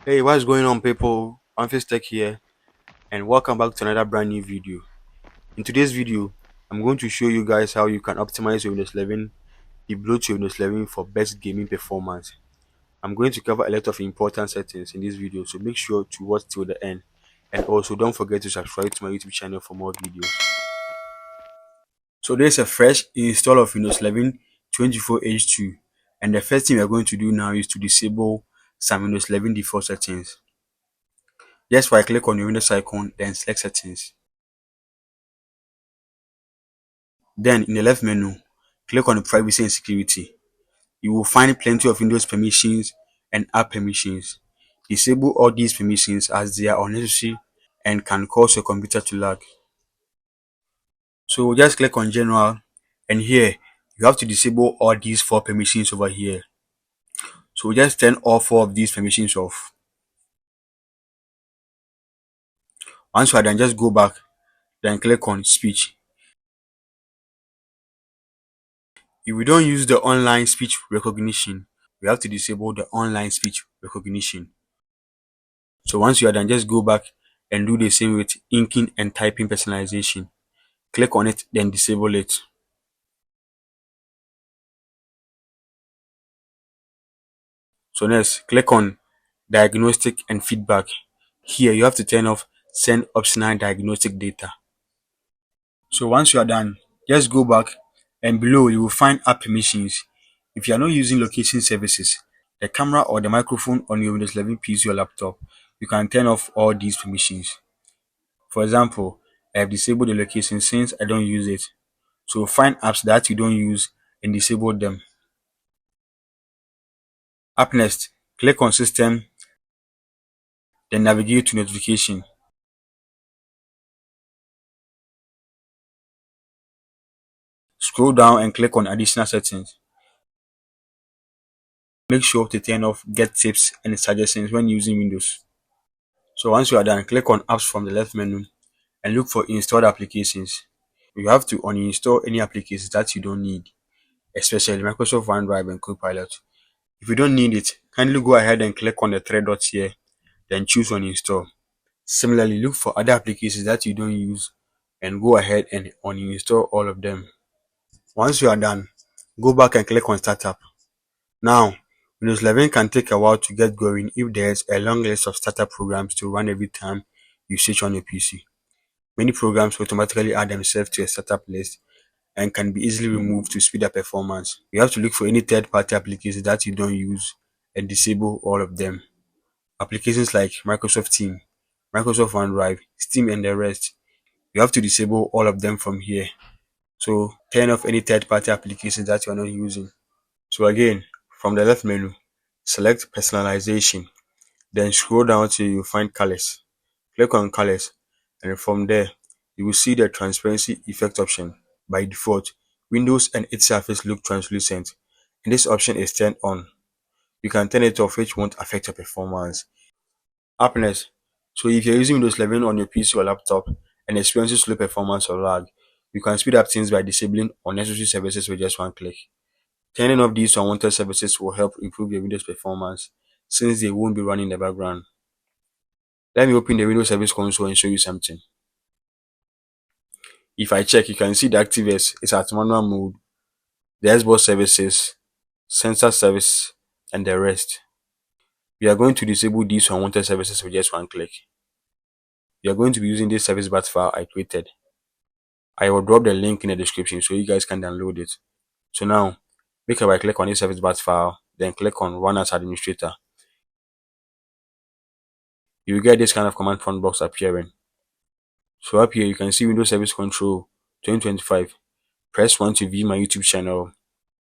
Hey, what's going on, people? I'm Tech here, and welcome back to another brand new video. In today's video, I'm going to show you guys how you can optimize your Windows 11, debloat your Windows 11 for best gaming performance. I'm going to cover a lot of important settings in this video, so make sure to watch till the end. And also, don't forget to subscribe to my YouTube channel for more videos. So there's a fresh install of Windows 11 24H2, and the first thing we're going to do now is to disable some Windows 11 default settings. Just right click on your Windows icon, then select settings. Then in the left menu, click on privacy and security. You will find plenty of Windows permissions and app permissions. Disable all these permissions as they are unnecessary and can cause your computer to lag. So just click on general, and here you have to disable all these four permissions over here. So just turn all four of these permissions off. Once you are done, just go back, then click on speech. If we don't use the online speech recognition, we have to disable the online speech recognition. So once you are done, just go back and do the same with inking and typing personalization. Click on it, then disable it. So next, click on diagnostic and feedback. Here you have to turn off send optional diagnostic data. So once you are done, just go back, and below you will find app permissions. If you are not using location services, the camera or the microphone on your Windows 11 PC or laptop, you can turn off all these permissions. For example, I have disabled the location since I don't use it. So find apps that you don't use and disable them. Up next, click on System, then navigate to Notification. Scroll down and click on Additional Settings. Make sure to turn off Get Tips and Suggestions when using Windows. So once you are done, click on Apps from the left menu and look for Installed Applications. You have to uninstall any applications that you don't need, especially Microsoft OneDrive and Copilot. If you don't need it, kindly go ahead and click on the three dots here, then choose Uninstall. Similarly, look for other applications that you don't use and go ahead and uninstall all of them. Once you are done, go back and click on Startup. Now, Windows 11 can take a while to get going if there's a long list of startup programs to run every time you switch on your PC. Many programs automatically add themselves to a startup list and can be easily removed to speed up performance. You have to look for any third-party applications that you don't use and disable all of them. Applications like Microsoft Teams, Microsoft OneDrive, Steam, and the rest. You have to disable all of them from here. So turn off any third-party applications that you are not using. So again, from the left menu, select Personalization, then scroll down till you find Colors. Click on Colors, and from there, you will see the Transparency Effect option. By default, Windows and its surface look translucent, and this option is turned on. You can turn it off, which won't affect your performance. Happiness. So if you're using Windows 11 on your PC or laptop and experiencing slow performance or lag, you can speed up things by disabling unnecessary services with just one click. Turning off these unwanted services will help improve your Windows performance since they won't be running in the background. Let me open the Windows Service Console and show you something. If I check, you can see the ActiveS is at manual mode, the Xbox services, sensor service, and the rest. We are going to disable these unwanted services with just one click. We are going to be using this service bat file I created. I will drop the link in the description so you guys can download it. So now, make a right click on this service bat file, then click on Run as Administrator. You will get this kind of command prompt box appearing. So up here, you can see Windows Service Control 2025. Press 1 to view my YouTube channel.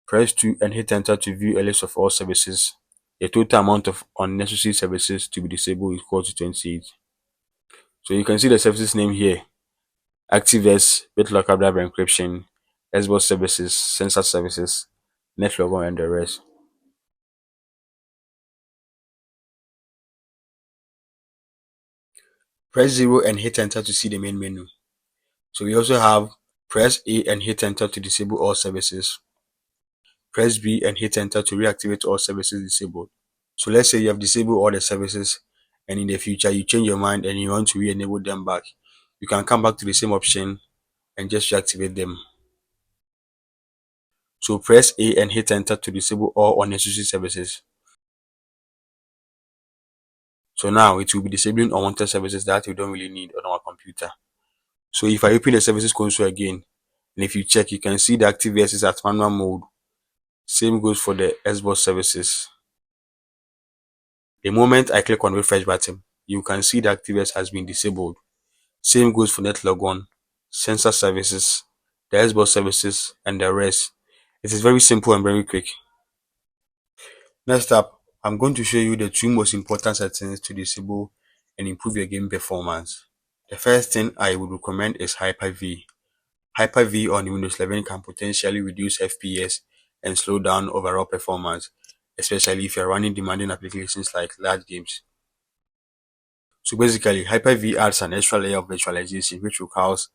Press 2 and hit enter to view a list of all services. The total amount of unnecessary services to be disabled is equal to 28. So you can see the services name here: ActiveS, BitLocker Driver Encryption, Xbox Services, Sensor Services, NetLogon, and the rest. Press 0 and hit enter to see the main menu. So we also have press A and hit enter to disable all services. Press B and hit enter to reactivate all services disabled. So let's say you have disabled all the services and in the future you change your mind and you want to re-enable them back, you can come back to the same option and just reactivate them. So press A and hit enter to disable all unnecessary services. So now it will be disabling unwanted services that we don't really need on our computer. So if I open the services console again, and if you check, you can see the ActiveX is at manual mode. Same goes for the Xbox services. The moment I click on refresh button, you can see the ActiveX has been disabled. Same goes for NetLogon, sensor services, the Xbox services, and the rest. It is very simple and very quick. Next up, I'm going to show you the two most important settings to disable and improve your game performance. The first thing I would recommend is HyperV. HyperV on Windows 11 can potentially reduce FPS and slow down overall performance, especially if you're running demanding applications like large games. So basically, HyperV adds an extra layer of virtualization which requires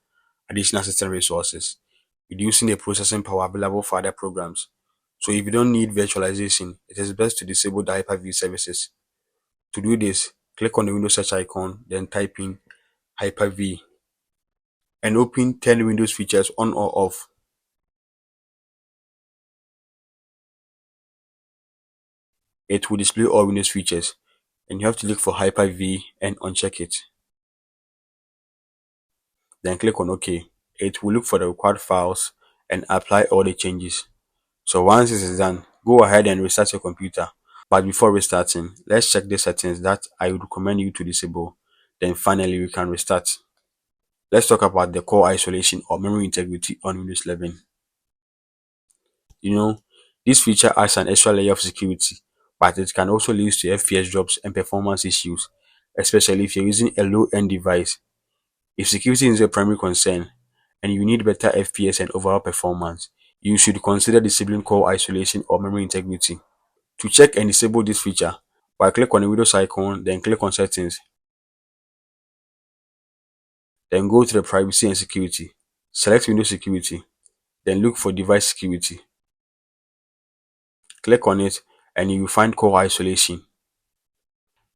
additional system resources, reducing the processing power available for other programs. So if you don't need virtualization, it is best to disable the Hyper-V services. To do this, click on the Windows search icon, then type in Hyper-V and open Turn Windows features on or off. It will display all Windows features and you have to look for Hyper-V and uncheck it. Then click on OK. It will look for the required files and apply all the changes. So once this is done, go ahead and restart your computer. But before restarting, let's check the settings that I would recommend you to disable. Then finally, we can restart. Let's talk about the core isolation or memory integrity on Windows 11. You know, this feature adds an extra layer of security, but it can also lead to FPS drops and performance issues, especially if you're using a low-end device. If security is your primary concern and you need better FPS and overall performance, you should consider disabling core isolation or memory integrity. To check and disable this feature, click on the Windows icon, then click on Settings. Then go to the Privacy and Security. Select Windows Security, then look for Device Security. Click on it and you will find Core Isolation.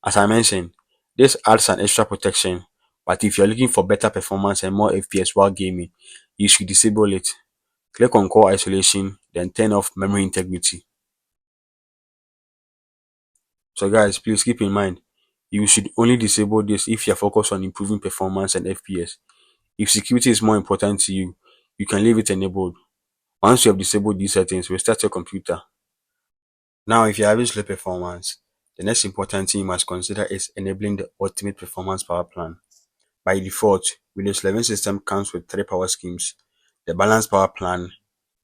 As I mentioned, this adds an extra protection, but if you're looking for better performance and more FPS while gaming, you should disable it. Click on Core Isolation, then turn off Memory Integrity. So guys, please keep in mind, you should only disable this if you're focused on improving performance and FPS. If security is more important to you, you can leave it enabled. Once you have disabled these settings, restart your computer. Now, if you're having slow performance, the next important thing you must consider is enabling the Ultimate Performance Power Plan. By default, Windows 11 system comes with three power schemes: the Balanced Power Plan,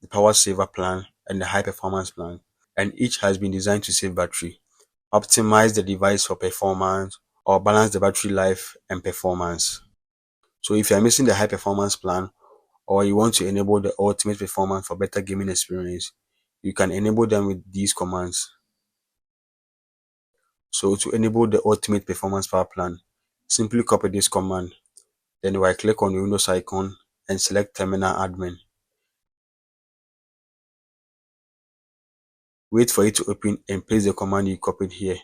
the Power Saver Plan, and the High Performance Plan. And each has been designed to save battery, optimize the device for performance, or balance the battery life and performance. So if you're missing the High Performance Plan, or you want to enable the ultimate performance for better gaming experience, you can enable them with these commands. So to enable the ultimate performance power plan, simply copy this command, then right click on the Windows icon and select Terminal Admin. Wait for it to open and paste the command you copied here.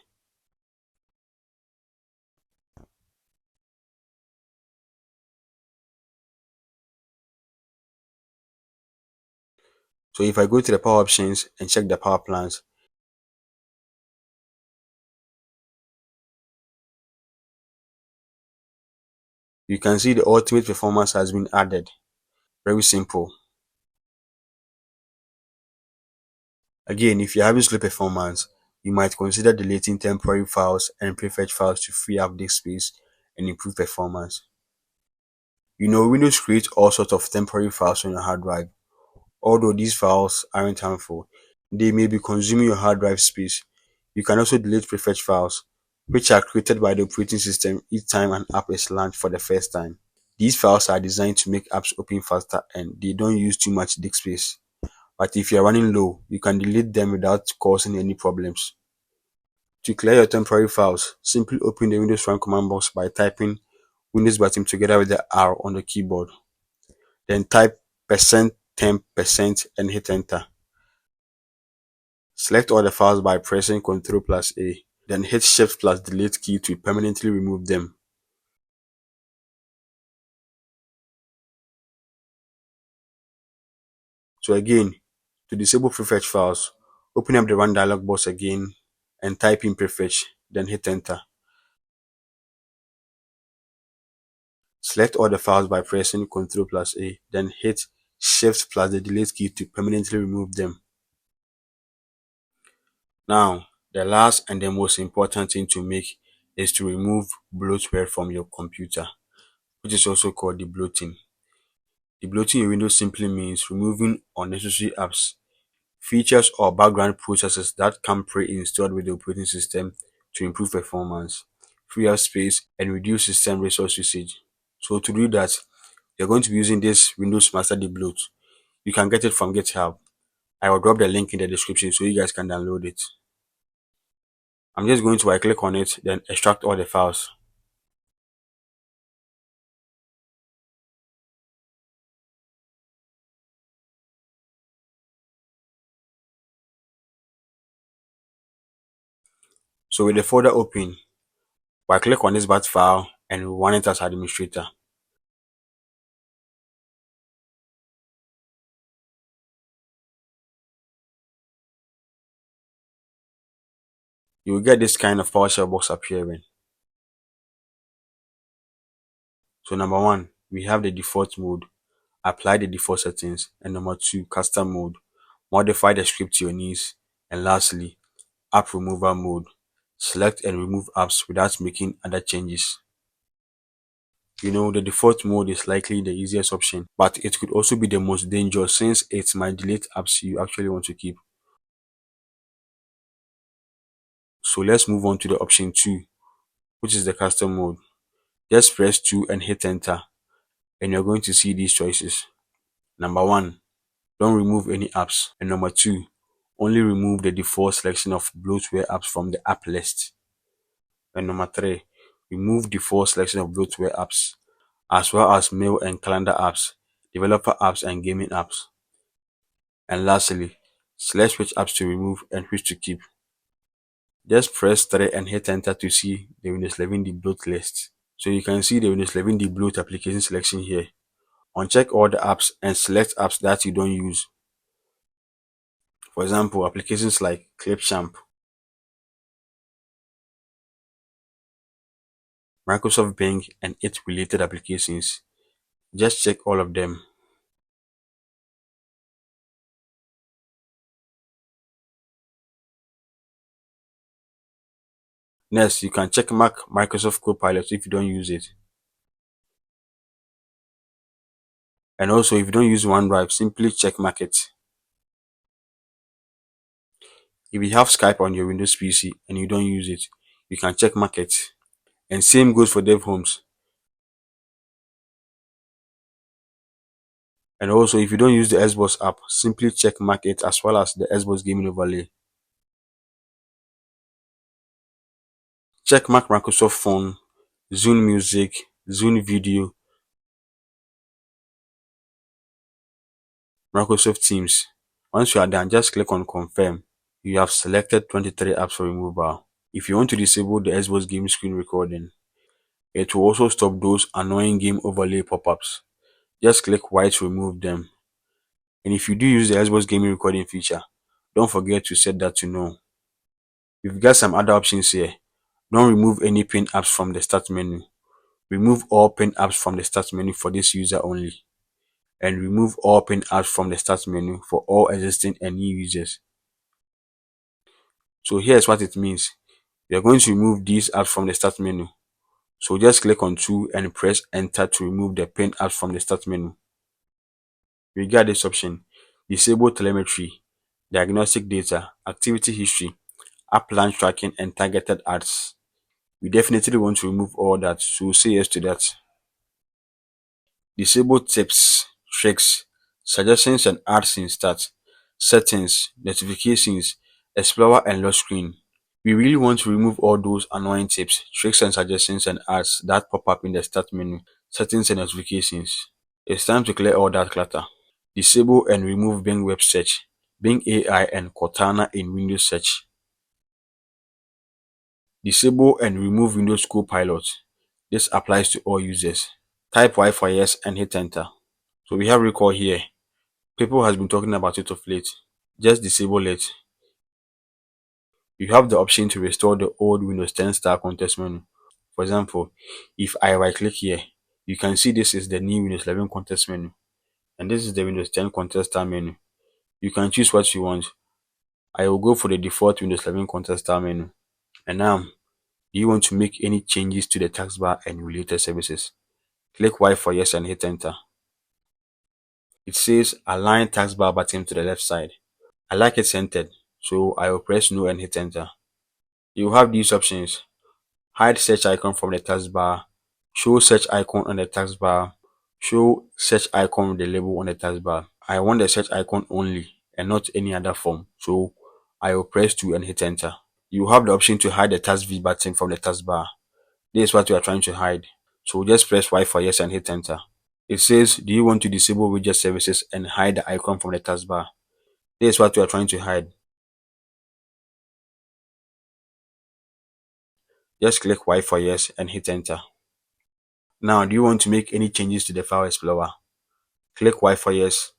So if I go to the power options and check the power plans, you can see the ultimate performance has been added. Very simple. Again, if you're having slow performance, you might consider deleting temporary files and prefetch files to free up disk space and improve performance. Windows creates all sorts of temporary files on your hard drive. Although these files aren't harmful, they may be consuming your hard drive space. You can also delete prefetch files, which are created by the operating system each time an app is launched for the first time. These files are designed to make apps open faster and they don't use too much disk space. But if you're running low, you can delete them without causing any problems. To clear your temporary files, simply open the Windows Run command box by typing Windows button together with the R on the keyboard. Then type %temp% and hit enter. Select all the files by pressing Ctrl plus A. Then hit Shift plus Delete key to permanently remove them. So again, to disable prefetch files, open up the Run dialog box again and type in prefetch, then hit enter. Select all the files by pressing Ctrl plus A, then hit Shift plus the Delete key to permanently remove them. Now, the last and the most important thing to make is to remove bloatware from your computer, which is also called debloating. Debloating a window simply means removing unnecessary apps, features, or background processes that come pre-installed with the operating system to improve performance, free up space, and reduce system resource usage. So to do that, you're going to be using this Windows Master Debloat. You can get it from GitHub. I will drop the link in the description so you guys can download it. I'm just going to right click on it, then extract all the files. So with the folder open, right click on this bat file and run it as administrator. You will get this kind of PowerShell box appearing. So number one, we have the default mode, apply the default settings, and number two, custom mode, modify the script to your needs, and lastly, app removal mode, select and remove apps without making other changes. You know, the default mode is likely the easiest option, but it could also be the most dangerous since it might delete apps you actually want to keep. So let's move on to the option 2, which is the custom mode. Just press 2 and hit enter, and you're going to see these choices. Number 1, don't remove any apps. And number 2, only remove the default selection of bloatware apps from the app list. And number 3, remove default selection of bloatware apps, as well as mail and calendar apps, developer apps, and gaming apps. And lastly, select which apps to remove and which to keep. Just press 3 and hit enter to see the Windows 11 debloat list. So you can see the Windows 11 debloat application selection here. Uncheck all the apps and select apps that you don't use. For example, applications like Clipchamp, Microsoft Bing, and its related applications. Just check all of them. Next, you can check mark Microsoft Copilot if you don't use it. And also, if you don't use OneDrive, simply check mark it. If you have Skype on your Windows PC and you don't use it, you can check mark it. And same goes for DevHomes. And also, if you don't use the Xbox app, simply check mark it as well as the Xbox gaming overlay. Check mark Microsoft Phone, Zune Music, Zune Video, Microsoft Teams. Once you are done, just click on confirm. You have selected 23 apps for removal. If you want to disable the Xbox game screen recording, it will also stop those annoying game overlay pop-ups. Just click Y to remove them. And if you do use the Xbox gaming recording feature, don't forget to set that to no. We've got some other options here. Don't remove any pin apps from the start menu. Remove all pin apps from the start menu for this user only. And remove all pin apps from the start menu for all existing and new users. So here's what it means. We are going to remove these apps from the start menu. So just click on 2 and press enter to remove the pin apps from the start menu. We got this option: disable telemetry, diagnostic data, activity history, app launch tracking, and targeted ads. We definitely want to remove all that, so say yes to that. Disable tips, tricks, suggestions, and ads in start, settings, notifications, explorer, and lock screen. We really want to remove all those annoying tips, tricks, and suggestions and ads that pop up in the start menu, settings, and notifications. It's time to clear all that clutter. Disable and remove Bing Web Search, Bing AI, and Cortana in Windows Search. Disable and remove Windows Copilot. This applies to all users. Type Y for yes and hit enter. So we have recall here. People has been talking about it of late. Just disable it. You have the option to restore the old Windows 10 star context menu. For example, if I right click here, you can see this is the new Windows 11 context menu, and this is the Windows 10 context star menu. You can choose what you want. I will go for the default Windows 11 context star menu. And now, do you want to make any changes to the taskbar and related services? Click Y for yes and hit enter. It says align taskbar button to the left side. I like it centered, so I will press no and hit enter. You have these options: hide search icon from the taskbar, show search icon on the taskbar, show search icon with the label on the taskbar. I want the search icon only and not any other form, so I will press 2 and hit enter. You have the option to hide the task V button from the taskbar. This is what you are trying to hide, so just press Y for yes and hit enter. It says, do you want to disable widget services and hide the icon from the taskbar? This is what you are trying to hide. Just click Y for yes and hit enter. Now, do you want to make any changes to the File Explorer? Click Y for yes.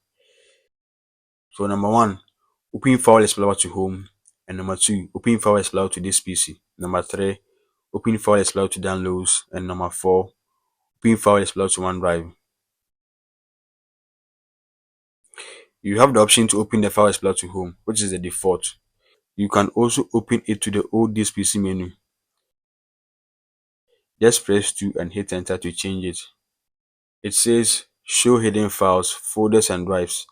So number 1, open File Explorer to home. And number 2, open File Explorer to this PC. Number 3, open File Explorer to downloads. And number 4, open File Explorer to OneDrive. You have the option to open the File Explorer to home, which is the default. You can also open it to the old this PC menu. Just press 2 and hit enter to change it. It says show hidden files, folders and drives.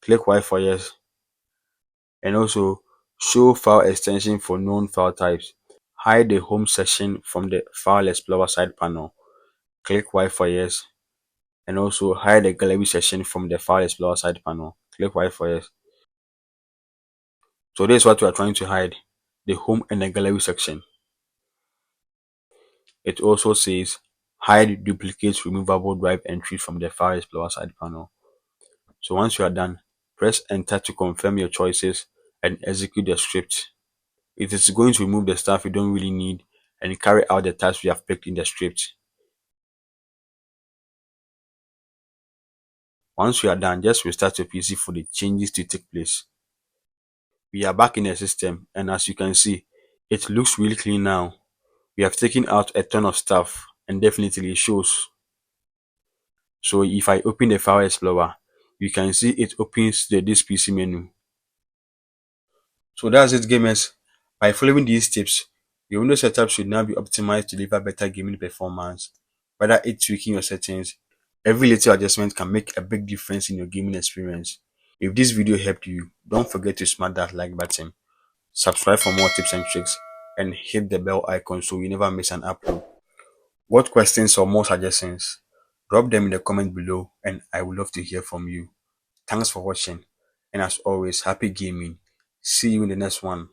Click Y for yes. And also show file extension for known file types. Hide the home section from the File Explorer side panel. Click Y for yes. And also hide the gallery section from the File Explorer side panel. Click Y for yes. So this is what we are trying to hide, the home and the gallery section. It also says hide duplicate removable drive entries from the File Explorer side panel. So once you are done, press enter to confirm your choices and execute the script. It is going to remove the stuff you don't really need and carry out the tasks we have picked in the script. Once you are done, just restart your PC for the changes to take place. We are back in the system, and as you can see, it looks really clean now. We have taken out a ton of stuff, and definitely it shows. So if I open the File Explorer, you can see it opens this PC menu. So that's it, gamers. By following these tips, your Windows setup should now be optimized to deliver better gaming performance. Whether it's tweaking your settings, every little adjustment can make a big difference in your gaming experience. If this video helped you, don't forget to smash that like button, subscribe for more tips and tricks, and hit the bell icon so you never miss an upload. What questions or more suggestions? Drop them in the comment below and I would love to hear from you. Thanks for watching, and as always, happy gaming. See you in the next one.